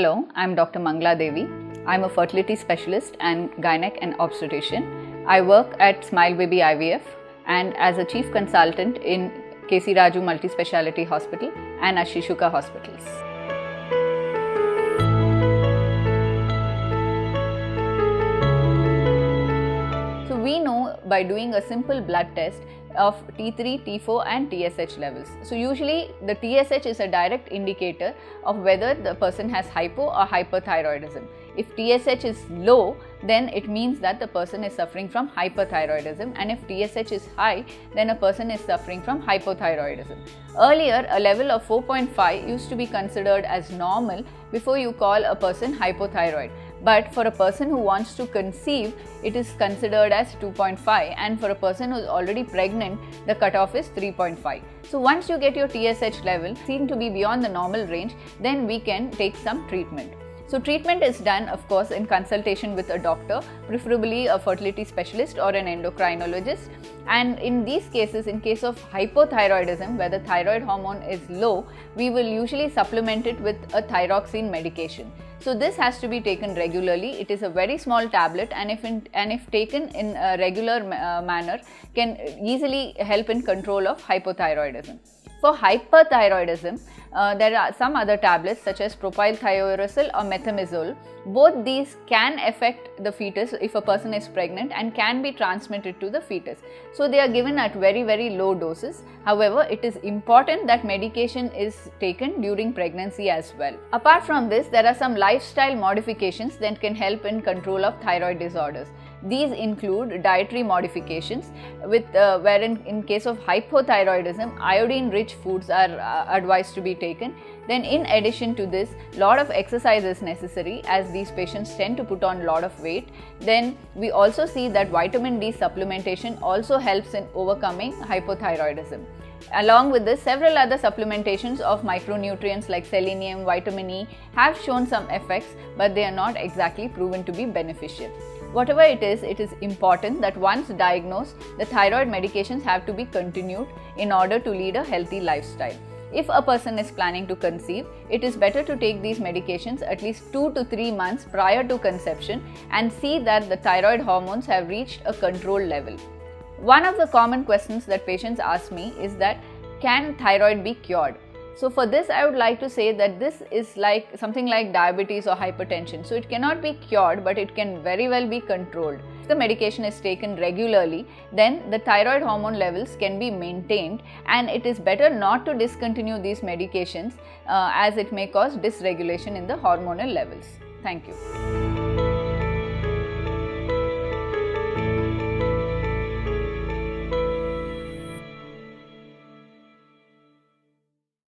Hello, I'm Dr. Mangla Devi. I'm a fertility specialist and gynec and obstetrician. I work at Smile Baby IVF and as a chief consultant in KC Raju Multi-Speciality Hospital and Ashishuka Hospitals. So we know by doing a simple blood test of T3, T4 and TSH levels. So usually the TSH is a direct indicator of whether the person has hypo or hyperthyroidism. If TSH is low, then it means that the person is suffering from hyperthyroidism, and if TSH is high, then a person is suffering from hypothyroidism. Earlier, a level of 4.5 used to be considered as normal before you call a person hypothyroid. But for a person who wants to conceive, it is considered as 2.5, and for a person who is already pregnant, the cutoff is 3.5. So once you get your TSH level seen to be beyond the normal range, then we can take some treatment. So treatment is done, of course, in consultation with a doctor, preferably a fertility specialist or an endocrinologist. And in these cases, in case of hypothyroidism, where the thyroid hormone is low, we will usually supplement it with a thyroxine medication. So this has to be taken regularly. It is a very small tablet, and if taken in a regular manner, can easily help in control of hypothyroidism. For hyperthyroidism, there are some other tablets such as propylthiouracil or methimazole. Both these can affect the fetus if a person is pregnant and can be transmitted to the fetus. So they are given at very, very low doses. However, it is important that medication is taken during pregnancy as well. Apart from this, there are some lifestyle modifications that can help in control of thyroid disorders. These include dietary modifications, wherein in case of hypothyroidism, iodine-rich foods are advised to be taken. Then in addition to this, lot of exercise is necessary as these patients tend to put on a lot of weight. Then we also see that vitamin D supplementation also helps in overcoming hypothyroidism. Along with this, several other supplementations of micronutrients like selenium, vitamin E have shown some effects, but they are not exactly proven to be beneficial. Whatever it is important that once diagnosed, the thyroid medications have to be continued in order to lead a healthy lifestyle. If a person is planning to conceive, it is better to take these medications at least 2 to 3 months prior to conception and see that the thyroid hormones have reached a control level. One of the common questions that patients ask me is that, can thyroid be cured? So for this, I would like to say that this is like something like diabetes or hypertension. So it cannot be cured, but it can very well be controlled. If the medication is taken regularly, then the thyroid hormone levels can be maintained, and it is better not to discontinue these medications as it may cause dysregulation in the hormonal levels. Thank you.